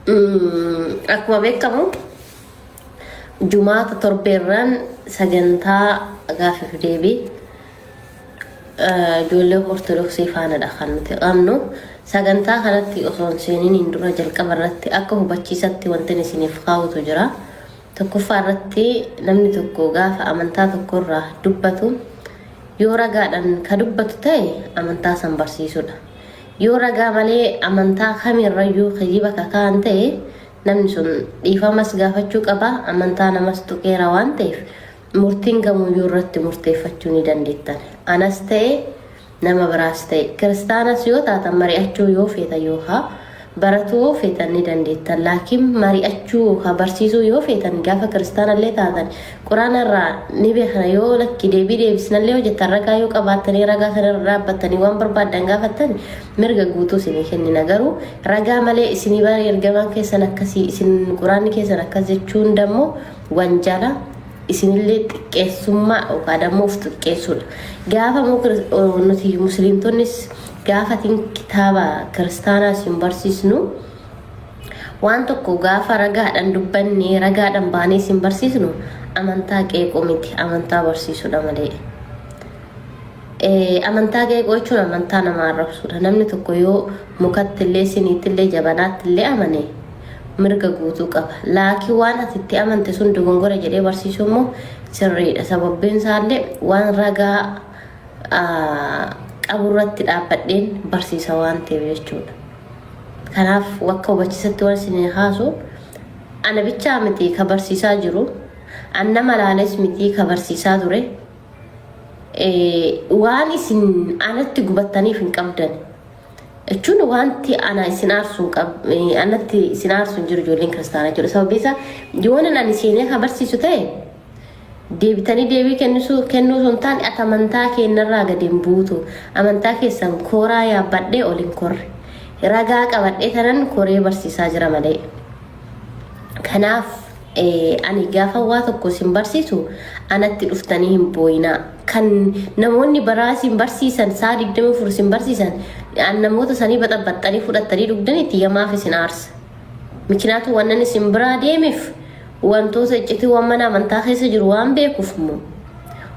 akkuma beekamu jumaata torbeerran sagantaa gaaffii fi deebii ijoollee ortodoksii faanadha kan nuti qabnu. Sagantaa kanatti osoo seeniin dura jalqaba irratti akka hubachiisatti wanti isiniif kaa'utu jira. Tokkoffaa irratti namni tokko gaafa amantaa tokkorraa dubbatu yoo ragaadhaan ka dubbatu ta'e amantaa san barsiisudha. Yoo ragaa malee amantaa kamirrayyuu kijiba kakaan ta'e namni sun dhiifamas gaafachuu qaba. Amantaa namas tuqeera waan ta'eef murtiin gamuyyuu irratti murteeffachuu ni dandeettan. Anas ta'e nama biraas ta'e kiristaanas yoo taatan mari'achuu yoo feetan yookaan baratuu yoo feetan ni dandeettan. Laakiin mari'achuu yookaan barsiisuu yoo feetan gaafa kiristaanallee taatan quraanarraa ni beekna yoo lakki deebisnallee hojjetan ragaa yoo qabaattanii ragaa sanarra dhaabbattanii waan barbaadan gaafattan mirga guutuu isinii kennina. Garuu ragaa malee isinii bara ergamaan keessan akkasii isin quraanni keessan akkas jechuun dammoo wanjala isinillee xiqqeessummaa yookaan dammoo of xiqqeessuudha. Gaafa nuti musliimtonnis gaafatiin kitaaba kiristaanaa isin barsiisnu waan tokko gaafa ragaadhaan dubbanne ragaadhaan baanee isin barsiisnu amantaa qeeqoo miti amantaa barsiisudha malee. Amantaa qeeqoo jechuun amantaa nama arrabsuudha. Namni tokko yoo mukattillee siniittillee jabanaattillee amane mirga guutuu qaba. Laakiin waan ati itti amante sun dogongora jedhee barsiisuu immoo sirriidha. Sababbiin isaallee waan ragaa qaburratti dhaabbadheen barsiisa waan ta'eef jechuudha. Kanaaf wakka hubachiisatti waan isin haasu ana bichaa miti ka barsiisaa jiru anna malaales miti ka barsiisaa ture waan isin anatti gubattaniif hin qabdan jechuun wanti ana isin aarsuun anatti isin aarsuun jiru ijoolleen kiristaanaa jiru. Sababni isaa yoon ani seenee ka barsiisu ta'e deebitanii deebii kennuu sun taane akka amantaa keenyarraa gadi hin buutu. Amantaa keessan kooraa yaabbadhee ol hin korre. Ragaa qabadhee tanan koree barsiisaa jira malee. Kanaaf ani gaafa waa tokko isin barsiisu anatti dhuftanii hin booyinaa. Kan namoonni baraa isin barsiisan saa 24 isin barsiisan namoota sanii baxaxanii fudhattanii dhugdanitti yamaaf isin aarsa. Mikinaatu wannan isin biraa deemeef wantoota iccitii waan mana amantaa keessa jiru waan beekuuf moo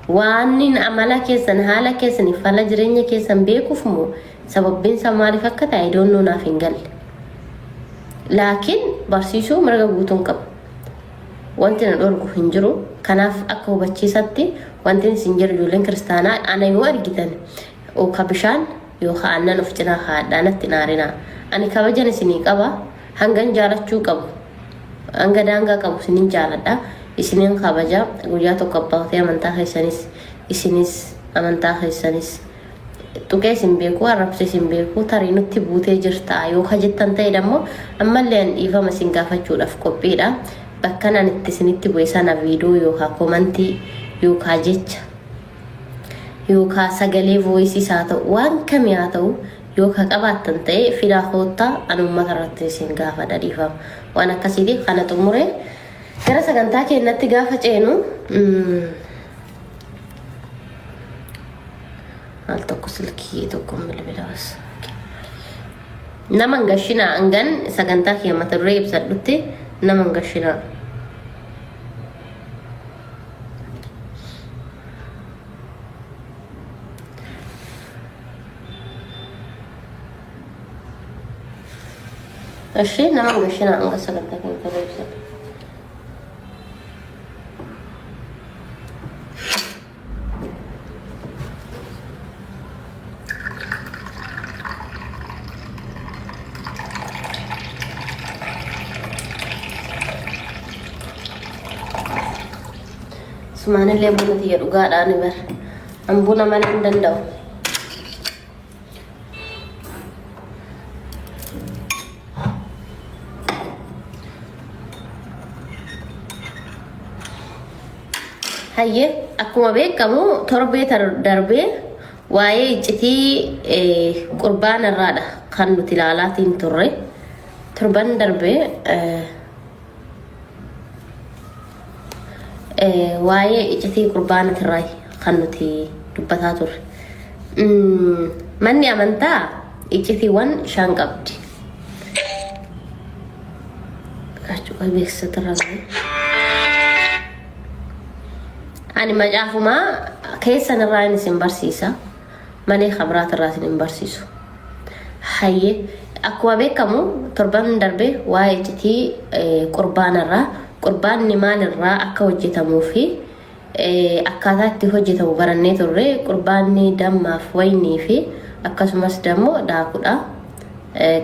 waan amala keessan haala keessan fala jireenya keessan beekuuf moo sababbiin isaa maaliif akka ta'e doonnoo naaf hin galle. Laakiin barsiisuu mirga guutuun qaba. Wanti na dhorku hin jiru. Kanaaf akka hubachiisatti wanti isin jiru ijoolleen kiristaanaa ana yoo argitan ka bishaan yookaan aannan of cinaa haadhaanatti naarinaa. Ani kabajan isinii qaba hangan jaalachuu qabu. Anga daangaa qabu isinin jaaladha. Isinin kabaja guyyaa tokko abbaatee amantaa keessanis isinis amantaa keessanis tuqee isin beeku arrabsee isin beeku tarii nutti buutee jirta yoo jettan ta'e dammoo ammallee dhiifama isin gaafachuudhaaf qophiidha. Bakka nan itti isinitti bu'e sana viidiyoo yookaan komantii yookaan jecha yookaan sagalee voiisii haa ta'u waan kamii haa ta'u yookaan qabaattan ta'e fidaa koottaa ani uummata irratti isin gaafadha dhiifama. Waan akkasiitiif kana xumuree gara sagantaa keenyatti gaafa ceenu al tokko silkii tokko bilbilaas nama ngashina angan sagantaa kee mata duree ibsadhutti nama ngashina Ashi nama ngashina anga sagantaa kee mata duree ibsadhu Sumane le buna tiga duga ada ni ber. Ambuna mana dandau. Haye, aku mabe kamu torbe darbe waye iciti qurban arada kan nutilalatin turre. Turban darbe waye iccitii qurbaana tirray kan nuti dubbataa turre. Manni amantaa iccitiiwwan 5 qabdi. أشوف بيكسترا أنا ما جافو ما كيس أنا راين سنبرسيسا ماني خبرات الراس نبرسيسو حي أقوى بكمو تربان دربي وايتي قربان الرا قربان نمال الرا أكا وجتمو في أكاتاتي هجتمو برنيت الري قرباني دم فويني في أكا سمس دمو داكودا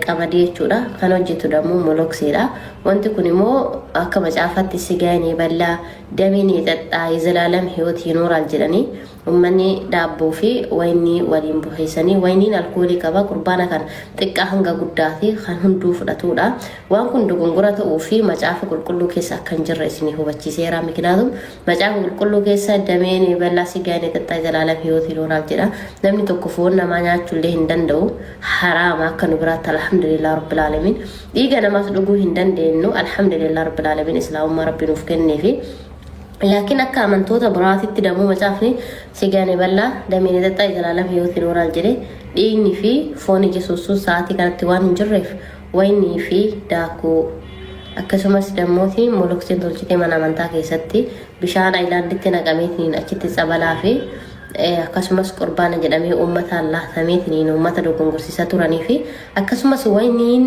qamadii jechuudha kan hojjetu dammoo moloksiidha wanti kun immoo akka macaafatti sigaanii bal'aa dameen xaxxaa izalaalam hiyootii nooraal jedhanii ummanni daabboo fi wayinii waliin buheessanii wayiniin alkoolii qaba qurbaana kan xiqqaa hanga guddaati kan hunduu fudhatudha waan kun dogongora ta'uu fi macaafa qulqulluu keessa akka hin jirre isinii hubachiiseera miknaatum macaafa qulqulluu keessa dameen bal'aa sigaanii xaxxaa izalaalam hiyootii nooraal jedha namni tokko foon namaa nyaachuu illee hin danda'u haraama akka nu biraa الحمد لله رب العالمين يجينا ما تدقوا هندن دينو الحمد لله رب العالمين إسلام ما ربي نفكرني فيه لكن أكا من توتا براتي تدمو مجافني سيجاني بلا دميني دتا إذا العالم يوثي نور الجري ديني في فوني جسوسو ساعتي كانت توان نجرف ويني في داكو akkasumas dammooti moloksin tolchite mana amantaa keessatti bishaan aylaanditti naqameetiin achitti sabalaa fi akkasumas qurbaana jedhamee uummata allaatameetiin uummata dogongorsiisaa turanii fi akkasumas wayniin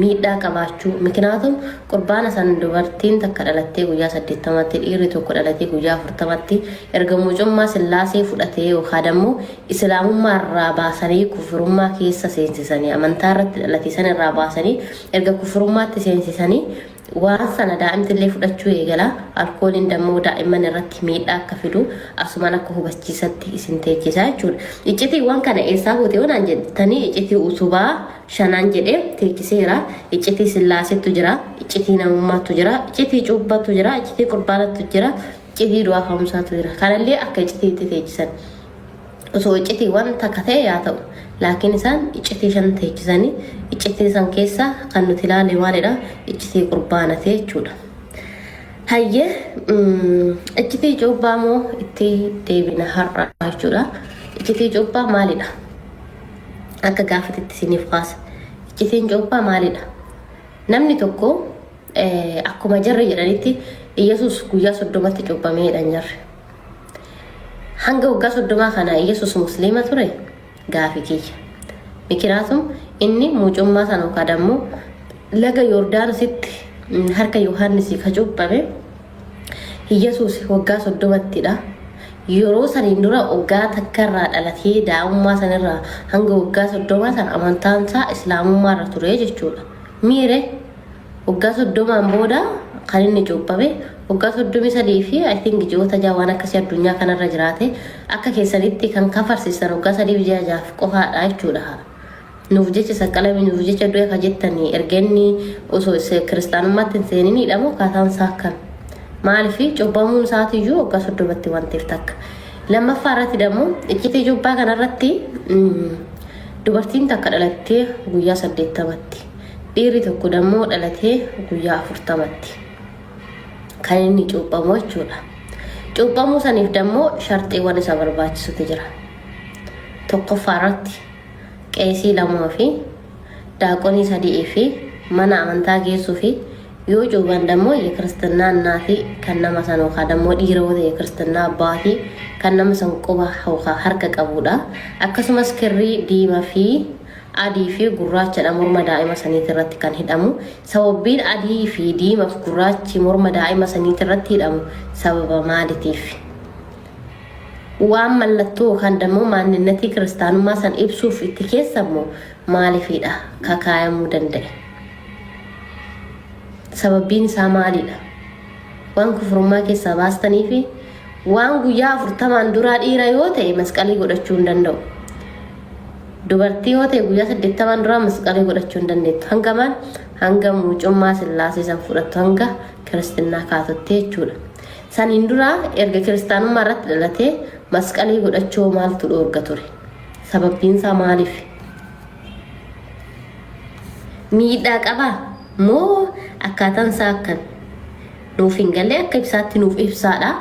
miidhaa qabaachuu miknaatum qurbaana san dubartiin takka dhalattee guyyaa 80tti dhiirri tokko dhalatee guyyaa 40tti erga mucummaa sillaasee fudhatee yookaan ammoo islaamummaa irraa baasanii kufurummaa keessa seensisanii amantaa irratti dhalatiisan irraa baasanii erga kufurummaatti seensisanii waan sana daa'imtillee fudhachuu eegala alkooliin dammoo daa'imman irratti miidhaa akka fidu asumaan akka hubachiisatti isin teechisaa jechuudha. Iccitiiwwan kana eessaa fuutee waan jettanii iccitii utubaa 5 jedhee teechiseera. Iccitii sillaasetu jira, iccitii namummaatu jira, iccitii cuubbaatu jira, iccitii qurbaanatu jira, iccitii du'aa ka'umsaatu jira. Kanallee akka iccitiitti teechisan. Osoo iccitiiwwan takka ta'e yaa ta'u. Laakiin isaan iccitii 5 teechisanii iccitii san keessa kan nuti ilaalle maalidha? Iccitii qurbaanatee jechuudha. Hayyee iccitii cuubbaa moo itti deebina har'a jechuudha. Iccitii cuubbaa maalidha? Akka gaafatitti isiniif kaasa. Iccitiin cuubbaa maalidha? Namni tokko akkuma jarri jedhanitti Iyesuus guyyaa 30tti cuubbameedhaan jarri. Hanga waggaa 30 kana Iyesuus musliima ture. Gaafi kiyya mikiraatum inni mucummaa sana kadammu laga Yordaanositti harka Yohaannisii ka cuubbame Iyesuus waggaa 30ttidha yeroo saniin dura waggaa takkarraa dhalatee daa'ummaa sanirraa hanga waggaa 30 sana amantaansaa islaamummaa irra ture jechuudha miire waggaa 30 booda kan inni cuubbame waggaa 33 fi I think ji'oota jawaan akkasii addunyaa kanarra jiraate akka keessanitti kan kafarsiisan waggaa 3 qofaadha jechuudha. Nuuf jecha saqqalame nuuf jecha du'e ka jettanii ergenni osoo kiristaanummaatti hin seenin hidhamu kaataan isaa akkam maaliif cuubbamuun isaatiiyyuu waggaa 30tti wanteef takka. Lammaffaa irratti dammoo iccitii cuubbaa kanarratti dubartiin takka dhalattee guyyaa 80tti dhiirri tokko dammoo dhalatee guyyaa 40tti. Kan inni cuubbamu jechuudha. Cuubbamuu saniif dammoo sharxiiwwan isa barbaachisutu jira. Tokkoffaa irratti qeesii 2 fi daaqonii 3 fi mana amantaa geessuu fi yoo cuubban dammoo kiristaanaa naati kan nama san yookaan dammoo dhiirota kiristaanaa abbaatii kan nama san quba yookaan harka qabudha. Akkasumas kirrii diimaa fi adii fi gurraachadha morma daa'ima saniitti irratti kan hidhamu sababbiin adii fi diimaa fi gurraachi morma daa'ima saniitti irratti hidhamu sababa maaliitiif waan mallattoo kan dammoo maanninnatii kiristaanummaa san ibsuuf itti keessammoo maaliifidha kakaayamuu danda'e sababbiin isaa maalidha waan kufurummaa keessaa baastanii fi waan guyyaa 40 duraa dhiira yoo ta'e masqalii godhachuu hin danda'u. Dubartii yoo ta'e guyyaa 80 dura masqalii godhachuu hin dandeettu. Hangamaan hanga mucummaa sillaasee san fudhattu hanga kiristaanaa kaatottee jechuudha. Saniin dura erga kiristaanummaa irratti dhalatee masqalii godhachuu maaltu dhoorga ture? Sababbiin isaa maaliif? Miidhaa qabaa moo akkaataan isaa akkam? Nuuf hin galle akka ibsaatti nuuf ibsaadha.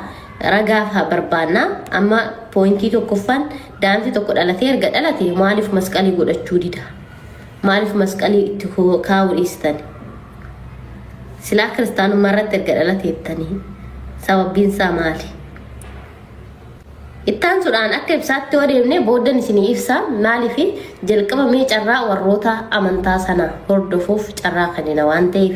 Ragaa barbaanna amma pointii tokkoffaan daanti tokko dhalatee erga dhalatee maaliif masqalii godhachuu dida? Maaliif masqalii itti kaa'uu dhiistan? سلا كريستان مرة ترجع لها تيتني سببين سامالي ittaan sudhaan akka ibsaatti wadeemne boodan isinii ibsa maaliif jalqabamee carraa warroota amantaa sana hordofuuf carraa kannina waan ta'eef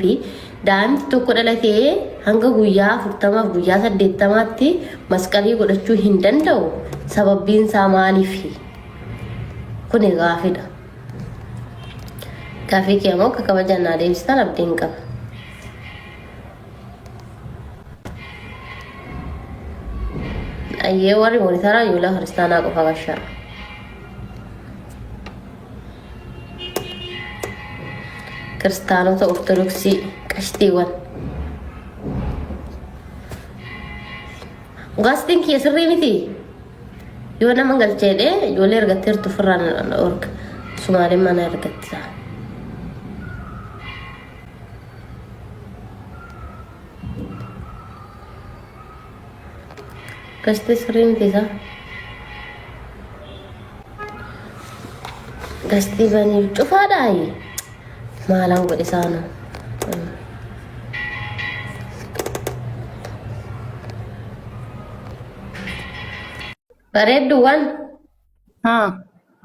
daa'imti tokko dhalatee hanga guyyaa 40 guyyaa 80tti masqalii godhachuu hin danda'u sababbiin isaa maaliif kuni gaafidha gaafii kee immoo akka kabajannaa deebistan abdiin qaba ayyee warri monitara yuula kiristaanaa qofa gashaa kiristaanota ortodoksii qashtiiwwan gaastiin kiyya sirrii miti yoo nama galcheedhe ijoollee ergatteertu firraan orga sumaaleen mana ergattisa Gasti sering bisa. Gasti banyak. Coba dai. Malang buat di sana. Bareduan.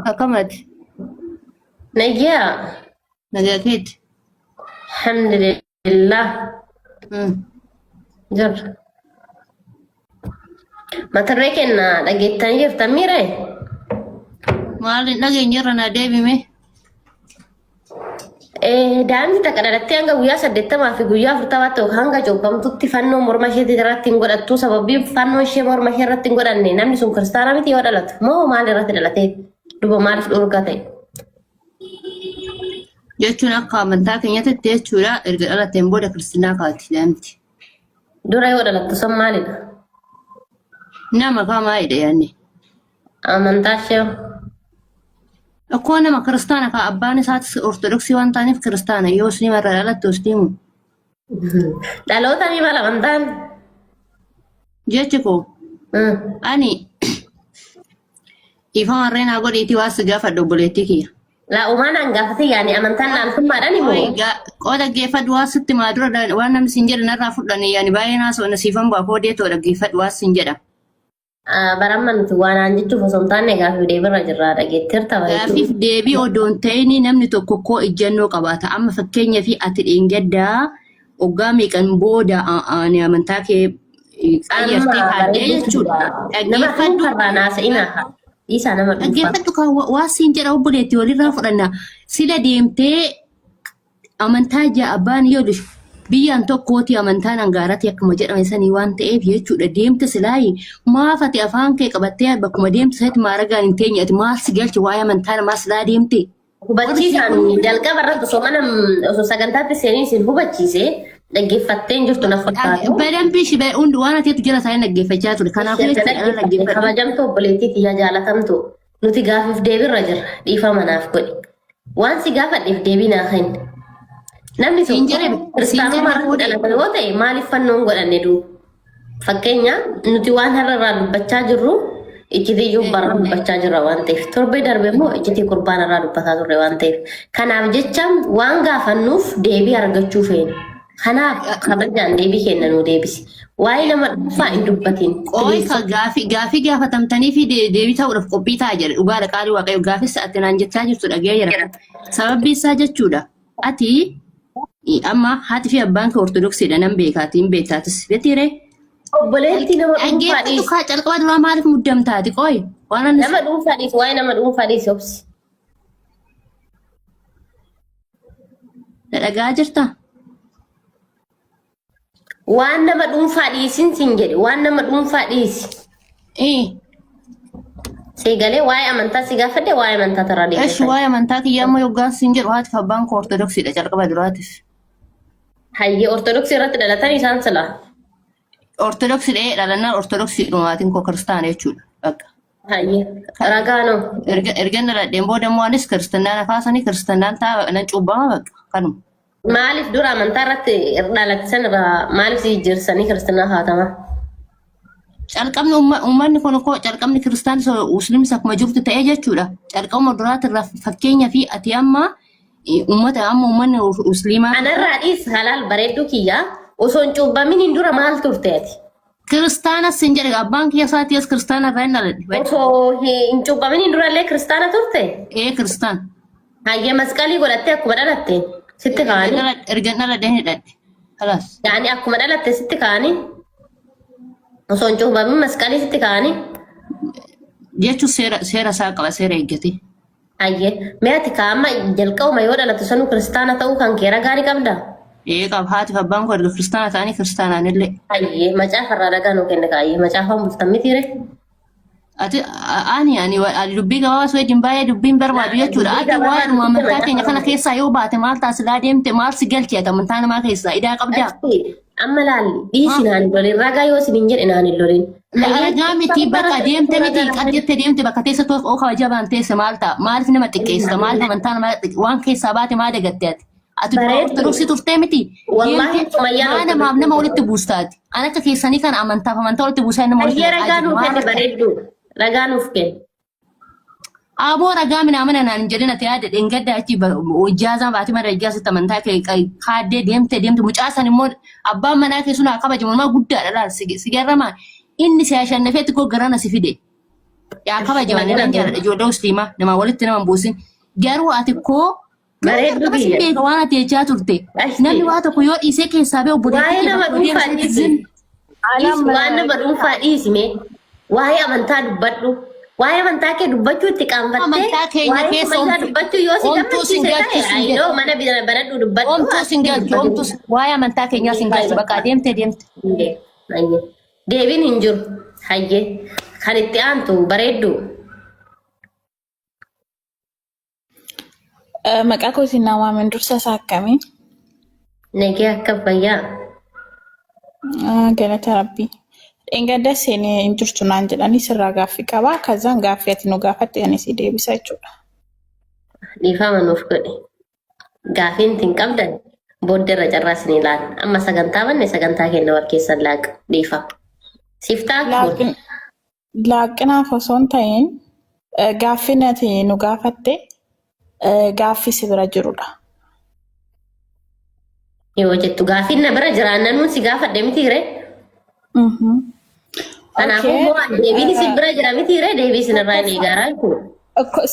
Akamat. Nagia. Nagakit. Alhamdulillah. Jor. Matarree kenna dhageettanii jirtan miire? Maali dhageenyarra na deebime? Daa'imni takka dhalattee hanga guyyaa 80 fi guyyaa 40 hanga cuubbamtutti fannoo morma isheetii irratti hin godhattu sababii fannoo ishee morma ishee irratti hin godhanne namni sun kiristaana miti yoo dhalatu moo maal irratti dhalatee duba maaliif dhorgaa ta'e? Jechuun akka amantaa keenyatti jechuudha erga dhalateen booda kiristaanaa kaati daa'imti. Dura yoo dhalattu san maalidha? Nama kama ide yani. Amantaa ishee. Akkoo nama kiristaana ka abbaan isaati ortodoksii waan ta'aniif kiristaana yoo musliima irraa dhalattu musliimu. Dhaloota ni mala amantaan. Jechi koo. Ani ifa warreen haa godhiitii waa si gaafadhu obboleettii kiyya. Laa uumaan hangaafate yaani amantaan laaltummaadhaan immoo. Qooda dhaggeeffadhu waa sitti maa dura waan namni siin jedhan irraa fudhani yaani baay'ee naasoo nasiifan baafoo deetoo dhaggeeffadhu waa siin jedha. Baramman nuti waan aan jechuuf osoo hin taane gaaffii deebirra jirraa dhageettirta. Gaaffiif deebii odoon ta'ini namni tokko koo ijjannoo qabaata. Amma fakkeenyaa fi ati dheengaddaa hoggaa meeqan booda ani amantaa kee qayyartee kaadee jechuudha. Dhaggeeffadhu waa siin jedha obboleetti walirraa fudhanna. Sila deemtee amantaa ja'a abbaan yoo biyyaan tokkooti amantaan hangaaratti akkuma jedhame sanii waan ta'eef jechuudha deemte silaayi maaf ati afaan kee qabattee bakkuma deemte sanitti maaragaan hin teenye ati maal si galche waa'ee amantaa namaa silaa deemte. Hubachiisaan jalqaba irratti osoo mana osoo sagantaatti seenii isin hubachiise dhaggeeffattee hin jirtu naaf fakkaatu. Badambii shi hundi waan atiitu jira isaanii dhaggeeffachaa ture kanaafuu jechuudha dhaggeeffadhu. Kabajamtu obboleettii kiyya jaalatamtu nuti gaafiif deebirra jirra dhiifa manaaf godhi waan si gaafadheef deebii naa kenni. Namni sun kiristaanummaa irratti dhalatan yoo ta'e maaliif fannoon godhanne duuba? Fakkeenya nuti waan har'arraa dubbachaa jirru iccitii jubbarraa dubbachaa jirra waan ta'eef torbee darbe immoo iccitii qurbaanarraa dubbataa turre waan ta'eef kanaaf jecha waan gaafannuuf deebii argachuu feene. Kanaaf kabajaan deebii kenna nuu deebisi. Waa'ee nama dhuunfaa hin dubbatiin. Qooyka gaafii gaafatamtanii fi deebii ta'uudhaaf qophii ta'a jedhe dhugaadha qaalii waaqayyo gaafii sa'atti naan jechaa jirtu dhagee jira. Sababbi isaa jechuudha. Ati amma haati fi abbaan kee ortodoksiidha nan beekaatiin beektaatis beetiire. Obboleettii nama dhuunfaa dhiisi. Dhaggeeffatu calqaba duraa maaliif muddamtaati qooyi? Nama dhuunfaa dhiisi waa'ee nama dhuunfaa dhiisi obsi. Dhagaa jirta? Waan nama dhuunfaa dhiisin sin jedhe waan nama dhuunfaa dhiisi. Seegalee waa'ee amantaa si gaafadhe waa'ee amantaa taraa deemte. Eesh waa'ee amantaa kiyyaa ammoo yoggaan sin jedhu haati fi abbaan koo ortodoksiidha calqaba duraatiif. Hayyee ortodoksii irratti dhalatan isaan sila. Ortodoksiidha dhalannaan ortodoksii dhumaatiin koo kiristaana jechuudha. Bakka. Hayyee ragaanoo. Ergan dhaladheen booda immoo anis kiristaanaan afaasanii kiristaanaan ta'a nan cuubbama bakka kanuma. Maaliif dura amantaa irratti dhalatan irraa maaliif jijjiirsanii kiristaanaa haatama? Calqabni uummanni kun koo calqabni kiristaanaa musliimis akkuma jirtu ta'ee jechuudha. Calqabuma duraati irraa fakkeenya fi ati amma ummata amma ummanni musliimaa Ana raadhiis halal bareedduu kiyyaa osoo hin cuubbamin hin dura maal turteeti? kiristaanas hin jedhe abbaan kiyya isaatiis kiristaana irraa hin dhaladhe. Osoo hin cuubbamin hin durallee kiristaana turte? Kiristaan. Hayyee masqalii godhattee akkuma dhalatte sitti kaa'anii? Erga dhaladhe hin hidhadhe. Kalaas. Yaani akkuma dhalatte sitti kaa'anii? Osoo hin cuubbamin masqalii sitti kaa'anii? Jechuun seera isaa qaba seera eeggate. Hayyee mee ati kaa'ama jalqabuma yoo dhalattu sanuu kiristaana ta'uu kan kee ragaa ni qabdaa? Qaba haati fi abbaan koo erga kiristaana ta'anii kiristaanaan illee. Hayyee macaafa irraa ragaa nuu kenna kaayyee macaafaan bultan mitiire? Ani dubbii gabaabaa wajjin baay'ee dubbiin barbaadu jechuudha. Ati waa'ee amantaa keenya kana keessaa yoo baate maal taasilaa deemte maal si galchi amantaa namaa keessaa idaa qabdaa? Amma laalli dhiisi naan hin lolin ragaa yoo isin hin jedhe naan hin lolin. Ragaa miti bakka deemte miti qajettee deemte bakka teessa toof oo kabaja baan teesse maal ta'a? Maaliif nama xiqqeessa? Maaliif amantaa namaa waan keessaa baate maa dagatte ati? Ati ortodoksii turtee miti? Maa namaaf nama walitti buustaati? An akka keessanii kana amantaaf amantaa walitti buusaa nama walitti Hayyee ragaa nuuf kenni bareeddu. Ragaa nuuf kenni. Aboo ragaa mina amana naan jedhin ati yaada dhengadda achi ijaazaa baatii mara ijaazatti amantaa kaaddee deemte mucaasan immoo abbaan manaa keessu naa kabajamu nama guddaadha laal sigarramaa inni si ashannafeetti koo garana si fide yaa kabajaman inni jaalladha ijoollee musliimaa nama walitti nama buusin garuu ati koo Bareeddu biyya. beeka waan ati jechaa turte namni waa tokko yoo dhiisee keessaa bee obbo Waa'ee nama dhuunfaa dhiisi. Waan nama dhuunfaa dhiisime. Waa'ee amantaa dubbadhu. Waa'ee amantaa kee dubbachuu itti qaanfattee. Amantaa keenya keessa amantaa dubbachuu yoo si gammachiise ta'e ayidoo mana baradhu dubbadhu. Omtuu singalchi omtuu waa'ee amantaa keenyaa singalchi bakka deemte. Hayyee. Deebiin hin jiru. Hayyee. Kan itti aantu bareeddu. Maqaa kootiin namaa dursa isaa akkamii? Negee akka fayyaa. Galata Rabbii. Engadda seenee hin jirtu naan jedhanii sirraa gaaffii qabaa. Kazaan gaaffii ati nu gaafatte ani si deebisa jechuudha. Dhiifama nuuf godhe. Gaaffiin hin qabdan booddeerra carraas ni ilaala. Amma sagantaa banne sagantaa kenna wal keessan laaqa. Dhiifama. Siftaa kun. Laaqinaaf osoo hin ta'in gaaffiin ati nu gaafatte gaaffii si bira jirudha. Yoo jettu gaaffiin na bira jiraannanuu si gaafadhe mitiire? Kanaafuu deebiin si bira jira mitiire deebii sinirraa hin eegaraa kun.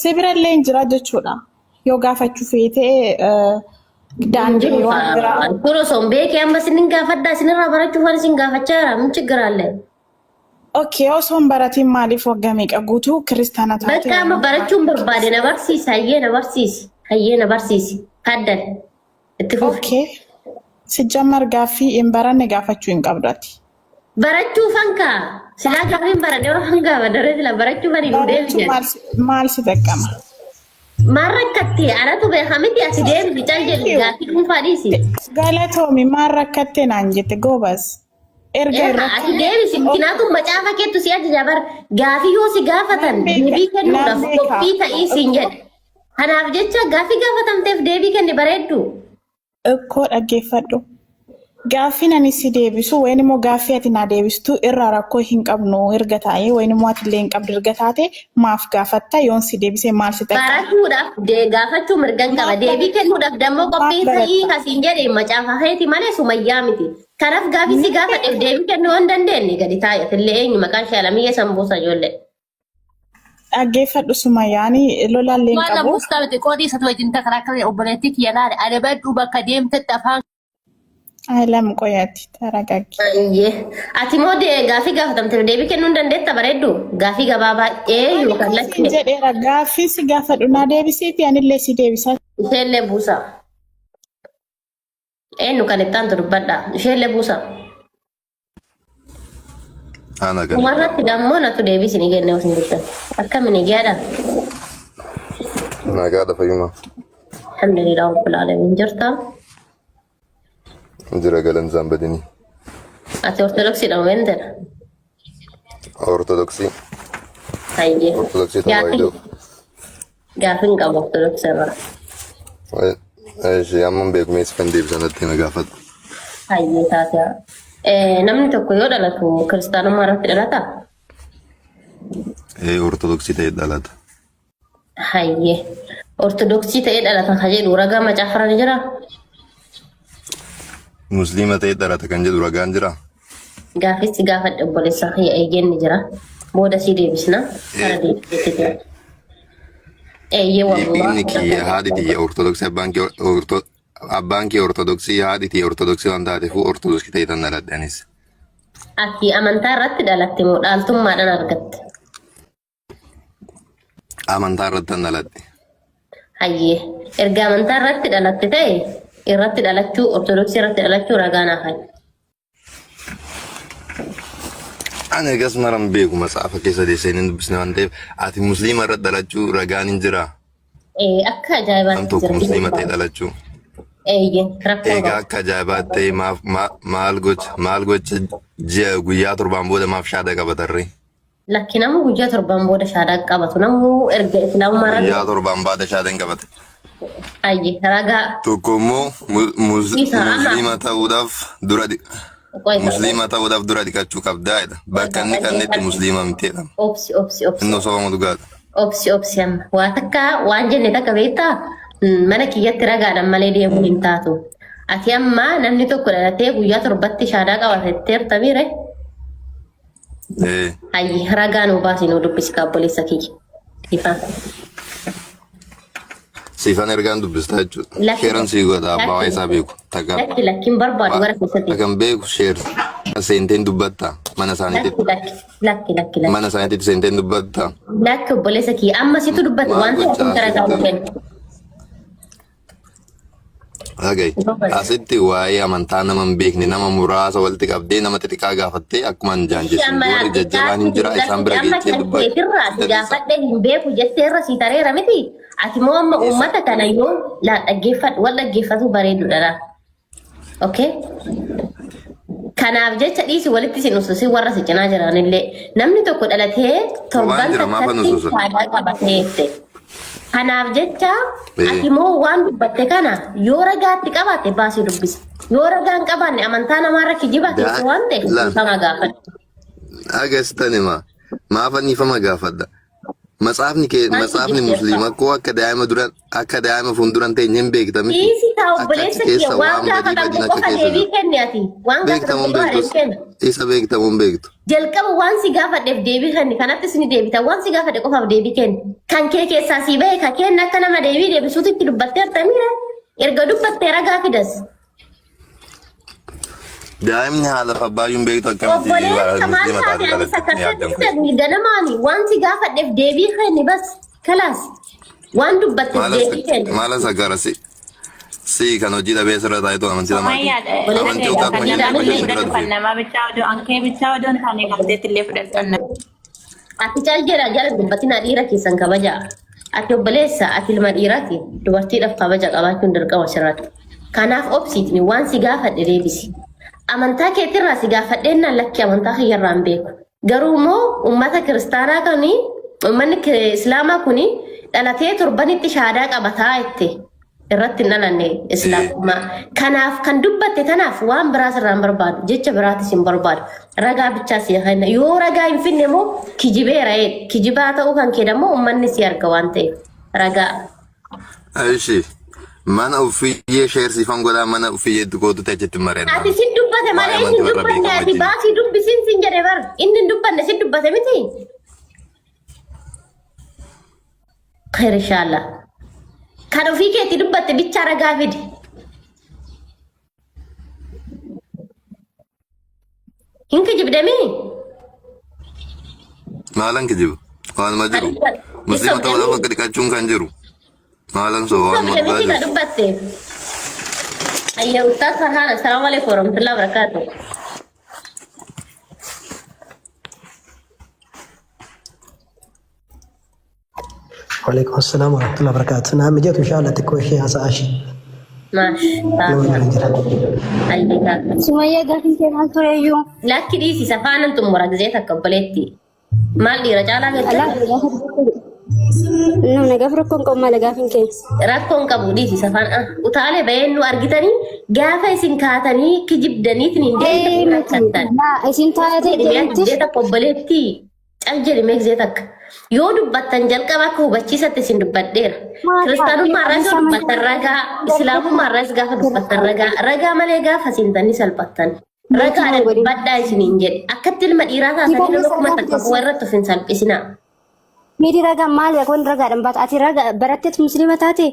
Si bira illee hin jira jechuudha. Yoo gaafachuu feetee daandii waan biraa. Kun osoo hin beekee amma sinin gaafadhaa sinirraa barachuuf ani sin gaafachaa jira min chiggiraallee. Osoo hin baratiin maaliif waggaa meeqa guutuu kiristaana taate? Bakka amma barachuun barbaade na barsiisi hayyee na barsiisi hayyee na barsiisi kaddan itti fufi. Sijjammar gaaffii hin baranne gaafachuu hin qabdati. Barachuu fankaa silaa gaaffiin baradee waan hangaa badaree sila barachuu bari duudee maal si xaqqama? Maal rakkattee anatu beekamiti ati deemti cal jedhu gaaffii dhuunfaa dhiisi. Galatoomi maal rakkattee naan jette goobas. Erga ati deebisi kinaatu macaafa keettu si ajaja bar gaaffii yoo si gaafatan deebii kennuudhaaf qophii ta'ii siin jedhe. Kanaaf jecha gaaffii gaafatamteef deebii kenni bareeddu. Ikkoo dhaggeeffadhu. Gaaffiin ani si deebisu wayin immoo gaaffii ati na deebistu irraa rakkoo hin qabnu erga taa'ee wayin immoo ati illee hin qabdu erga taate maaf gaafatta yoon si deebisee maal si xaqqaba? Barachuudhaaf gaafachuu mirgan qaba deebii kennuudhaaf dammoo qophii ta'ii kasiin jedhe macaafa keeti malee sumayyaa miti. Kanaaf gaaffii si gaafadheef deebii kennuu hin dandeenye gadi taa'eef illee eenyu maqaan ishee Alamiyyee Sambuusa ijoollee. Dhaggeeffadhu sumayyaani lolaallee hin qabu. Maal buustaa miti qoodii isa wajjin takaraakka obboleettii kiyya laale adabadhu bakka deemtetti afaan. Lam qoyatti taragaggi. Ati moo gaaffii gaafatamteef deebii kennuu hin dandeetta bareeddu gaafii gabaabaa yookaan lakkee. Jedheera gaaffii si gaafadhu na deebisiiti anillee si deebisa. Isheellee buusa. Eenyu kan itti aantu dubbadha isheellee buusa. Umarratti dammoo natu deebii isin kennee osin jettan akkamiin eegaadha. Nagaadha fayyuma. Alhamdulillah rabbil alamin jirta. Jira galan zambadini. Ati ortodoksii dha wendera. Ortodoksii. Hayyee. Ortodoksii tawaayidoo. Gaafin qaba ortodoksii irraa. Amman beekumees kan deebisanatti na gaafadhu. Hayyee taate. Namni tokko yoo dhalatu kiristaanummaa irratti dhalata? Ortodoksii ta'e dhalata. Hayyee. ortodoksii ta'ee dhalatan kan jedhu ragaa macaafara ni jira. Musliima ta'ee dhalata kan jedhu ragaan jira. Gaaffichi gaafadhe obboleessa eeyyeen ni jira. Booda sii deebisna. Kara deebisee ta'e. Eeyyee Inni wallahi. kiyya haadhi tiyya ortodoksii abbaan kee ortodoksii haadhi tiyya ortodoksii waan taateefu ortodoksii ta'ee tan dhaladhe anis. Ati amantaa irratti dhalatte moo dhaaltummaadhaan argatte? Amantaa irratti tan dhaladhe. Hayyee erga amantaa irratti dhalatte ta'e irratti dhalachuu ortodoksii irratti dhalachuu ragaa naaf hayi. Ani egas maran beeku matsaafa keessa deessee inni dubbisne waan ta'eef ati musliima irratti dhalachuu ragaan hin jiraa? Akka ajaa'ibaatti Nam tokko musliima ta'e dhalachuu. Eeyyee rakkoo Egaa akka ajaa'ibaatti ta'e maal gocha ji'a guyyaa torbaan booda maaf shaada qabatarree? lakki namu guyyaa torbaan booda shaadaa qabatu namu erga islaamummaa irratti Guyyaa torbaan booda shaada hin qabate. hayyee ragaa Tokko immoo musliima ta'uudhaaf dura dhiqachuu qabdaa'edha. Bakka inni kannetti musliima miteedha. obsi. Inni osoo waan dhugaadha. Obsi amma waa takka waan jenne takka beektaa mana kiyyatti ragaadhaan malee deemuu hin taatu. Ati amma namni tokko dhalatee guyyaa torbatti shaadaa qabatetteerta miire hayyi ragaa nuu baasii nuu dubbisi kaabboleessa kiyya. Ifaan. Siifan ergaan dubbistaa jechuudha. Sheeran sii godha abbaa waa isaa beeku. Lakkiin barbaadu gara keessatti. Kan beeku sheer seenteen dubbatta mana isaaniitti. Lakki. Mana isaaniitti seenteen dubbatta. Lakki obboleessa kiyya amma situ dubbate waan ta'eef garagaa kennu. Dhaga'i. Asitti waa'ee amantaa nama hin beekne nama muraasa walitti qabdee nama xixiqqaa gaafattee akkuma hin jaanjessu. Warri jajjabaan hin jira isaan bira geechee dubbatu. Gaafadhe hin beeku jettee irra sii tareera miti. Ati moo amma uummata kana yoo wal dhaggeeffatu bareedudha. Okay? Kanaaf jecha dhiisi walitti si nususi warra si cinaa jiranillee namni tokko dhalatee torban takkatti shaadaa qabatee jette. Kanaaf jecha ati moo waan dubbatte kana yoo ragaatti qabaate baasii dubbisa. Yoo ragaan qabaanne amantaa namaarra kijiba keessa waan ta'e dhiifama gaafadha. Agarsiisanima maaf dhiifama gaafadha. Matsaafni musliima koo akka daa'ima fuulduran ta'e hin beektamiti. Dhiisi taa'u obboleessa kiyya waan gaafa qabdu qofa deebii kenni ati. Waan gaafa qabdu qofa kenni. Isa beektamuun beektu. Jalqaba waan si gaafadheef deebii kenni kanattis ni deebita waan si gaafadhe qofaaf deebii kenni. Kan kee keessaa si bahe ka kenna akka nama deebii deebisuutti itti dubbattee artamiira. Erga dubbattee ragaa fidas. Daa'imni haala abbaayyuun beektu akkamitti Obboleessa maal taate anis akkasitti ganamaani waan si gaafadheef deebii kenni bas kalaas waan dubbatteef deebii kenni. Maala sagara si kan hojii dhabee sirra taa'etu amantii lamaati. Amantii utaa kuma Ati caal jala dubbatina dhiira keessan kabaja. Ati obboleessa ati ilma dhiiraati dubartiidhaaf kabaja qabaachuun dirqama sirratti. Kanaaf obsiitni waan si gaafadhe deebisi. Amantaa keetirraa si gaafadheennan lakki amantaa kiyyarraa hin beeku. Garuu immoo uummata kiristaanaa kuni uummanni islaamaa kuni dhalatee torbanitti shaadaa qabataa jette irratti hin dhalanne islaamummaa. Kanaaf kan dubbatte tanaaf waan biraas irraa hin barbaadu jecha biraatis hin barbaadu. Ragaa bichaa si kenna. Yoo ragaa hin finne immoo kijibeera kijibaa ta'uu kan kedammoo uummanni si arga waan ta'eef ragaa. Aishi. Mana ufiyyee sheersifan godhaa mana ufiyyeetti gootu ta'e jechuun mareedha. Ati si dubbate malee inni dubbanne ati baasii dubbisiin sin jedhe bar inni dubbanne si dubbate miti. Khair inshallah. Kan ofii keetti dubbatte bichaa ragaa fidi. Hin kijibdamii? Maalan kijibu? Waanuma jiru. Musliima ta'uudhaaf akka dhiqachuun kan jiru. Maalan so waanuma dhugaa jiru. Dubbatte. Ayya Ustaz Farhan, assalamualaikum warahmatullahi wabarakatuh. وعليكم السلام ورحمة الله وبركاته. نعم جيت إن شاء الله تكون شيء عساش. ماشي. سمية قافين كيف حالته يجو؟ لكن إيسي سفانا أنتم مركزيتك قبلتي. ما لي رجالا No, nagaaf rakkoon qabu malee gaafin keessa. Rakkoon qabu dhiisi safaan utaalee baheen nu argitanii gaafa isin kaatanii kijibdaniitiin hin deemtan. Isin taatee jirti. Deeta obboleetti caljali meegzeetak yoo dubbattan jalqaba akka hubachiisatti isin dubbadheera kiristaanummaa irraas yoo dubbattan ragaa islaamummaa irraas gaafa dubbattan ragaa malee gaafa siintanni salphattan ragaadha dubbadhaa isiniin jedhe akkatti ilma dhiiraa taatanii nama kuma takka bu'aa irratti of hin salphisinaa. Midi raga maal ya kon raga dan ati raga barattet muslima taate.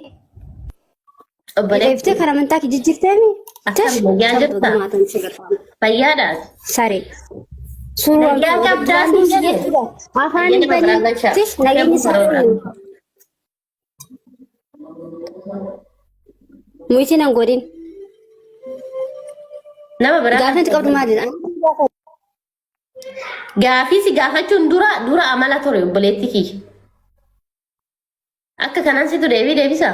Obboleetti kana amantaa ki jijjiirteemi. Akkam yaa jirta. Fayyaadha. Sare. Suuraa yaa qabdaa siin jedhe. Afaan bani tis nageenyi sare. Muitiin an godin. Nama biraa. Gaafatti qabdu maalidha? Gaafii si gaafachuun dura amala ture obboleetti kiyya. Akka kanaan situ deebisa.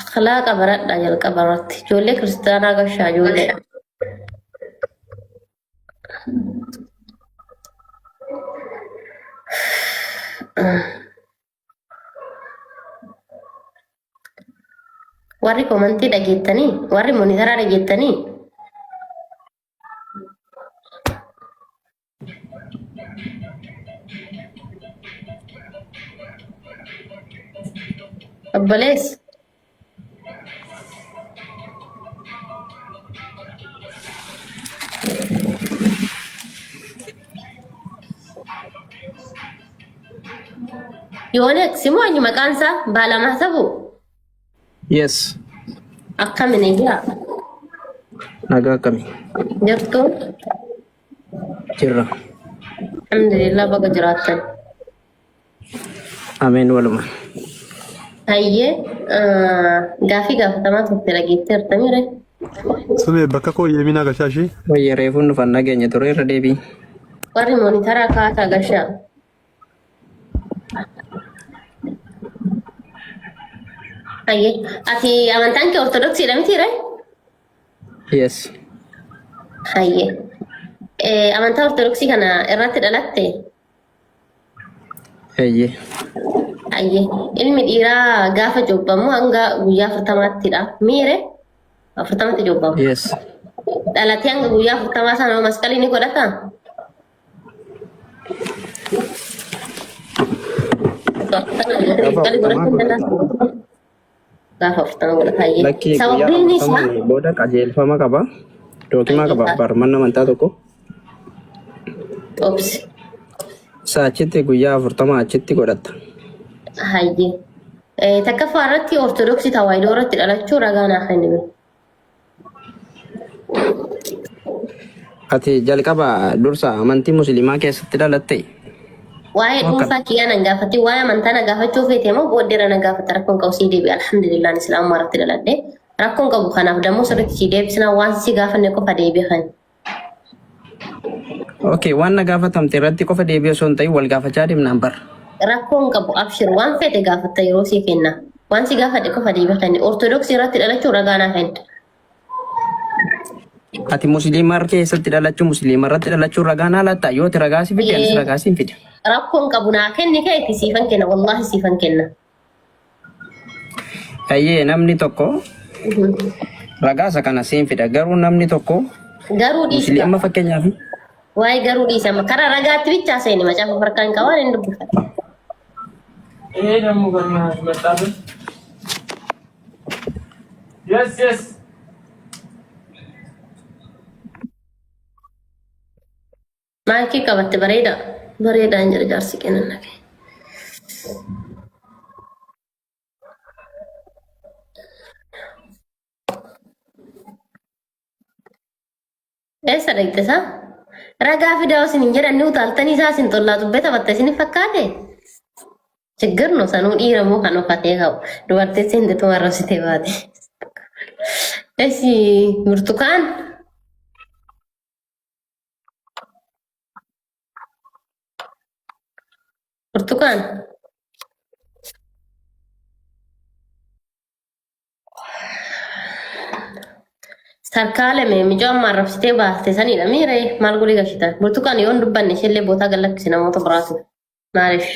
Akhlaaqa baradhaa jalqaba irratti ijoollee kiristaanaa gashaa ijoollee. Warri komantii dhageettanii warri monitaraa dhageettanii obboleessi yoone simoo eenyu maqaan isaa Baalamaa Sabuu. Yes. Akkamiin jira? Nagaa akkamii? Jirtu? Jirra. Alhamdulillah baga jiraattan. Ameen waluma. Hayyee gaafii gaafatamaa turte dhageetteertamiire? Sumee bakka koo yeemina gashaashii? Wayya reefuun dhufan nageenya ture irra deebii. Warri monitaraa kaataa gashaa. Hayyee ati amantaan kee ortodoksiidha mitiire? Yes. Hayyee amantaa ortodoksii kana irratti dhalatte? Hayyee. Hayyee ilmi dhiiraa gaafa jobbamu hanga guyyaa 40ttidha miire 40tti jobbamu. Yes. Dhalatee hanga guyyaa 40 sana masqalii ni godhata? Gaafa 40 godhata hayyee. Lakkii Sababiin isaa guyyaa booda qajeelfama qaba. Dookimaa qaba barmanna amantaa tokko. obsi. Saachitti guyyaa 40 achitti godhatta. Hayyee takkaffaa irratti ortodoksii tawaahidoo irratti dhalachuu ragaa naaf kennime. Ati jalqaba dursa amantii musliimaa keessatti dhalatte. Waa'ee dhuunfaa kiyyaa nan gaafatti waa'ee amantaa na gaafachuu feete moo booddeera na gaafata rakkoon qabu sii deebi'a alhamdulillah islaamummaa irratti dhaladhe rakkoon qabu kanaaf dammoo sirriitti sii deebisna waan si gaafanne qofa deebi'a kan. Okay, waan na gaafatamte irratti qofa deebi'ee osoo hin ta'in wal gaafachaa deemnaan bara. Rakkoon qabu abshir waan feete gaafatta yeroo sii kenna waan si gaafadhe qofa deebi'a kan ortodoksii irratti dhalachuu ragaa naaf kenna. Ati musliima keessatti dhalachuu musliima irratti dhalachuu ragaa naa laattaa yoo ti ragaa si fide anis ragaa si fide. Rakkoon qabu naa kenni kee itti siifan kenna wallahi siifan kenna. Hayyee namni tokko ragaa isa kana siin fida garuu namni tokko Garuu dhiisa. musliima fakkeenyaaf Waa'ee garuu dhiisa karaa ragaatti bichaa seeni macaafa farkaan qabaan hin dubbifatu. Yes, yes. Maakii qabatte bareeda. Bareedaan jira jaarsi kennan nage. Eessa dhaqxe isaa? Ragaa fidaa isin hin jedhan ni utaaltanii isaa isin tollaa xubbee taphatte isin fakkaate? ችግር ነው ሰኑ ዲረሙ ከኖ ካቴጋው ዱባርቴ ሰንደ ተዋራስቴ ባቴ እሺ ብርቱካን ብርቱካን sarkaale me mijo amma arrabsitee baaste sanidha miire maal guli gashita burtukaan yoon dubbanne ishillee bootaa gallakkisi namoota biraatu maaliif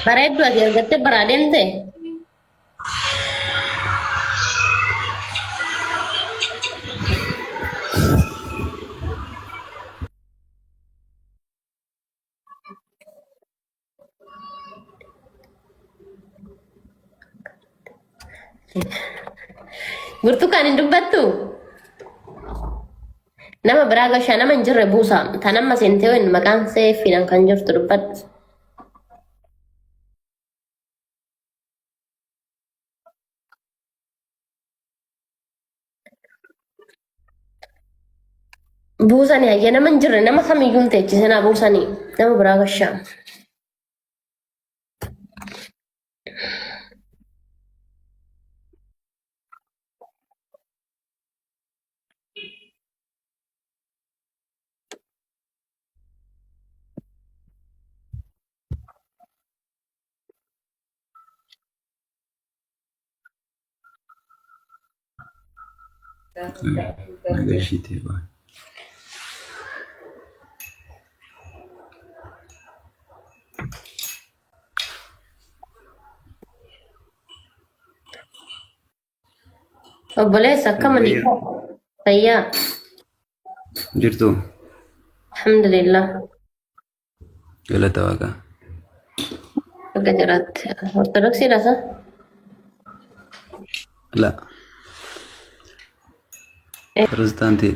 Bareeddu ati argattee baraadeen ta'e. Burtukaan hin dubbattu. Nama biraa gashaa nama hin jirre buusa. Tan amma seentee wayne maqaan seeffiidhaan kan jirtu dubbadhu. Buusanii hayya nama hin jirre nama kamiyyuu teechise naa buusanii nama biraa gashaa. Nagashite ba. Obboleessa akkamani fayyaa. Jirtu. Alhamdulillah. Galata waaqa. Akka jiraatti. Ortodoksiidha sa? La. Protestante.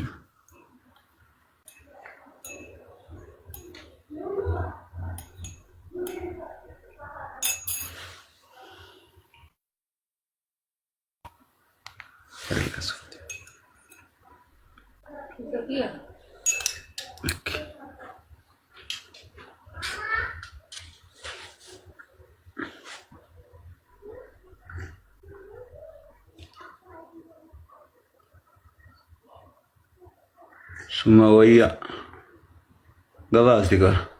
Okay. Suma wayya. Gabaasti qaba.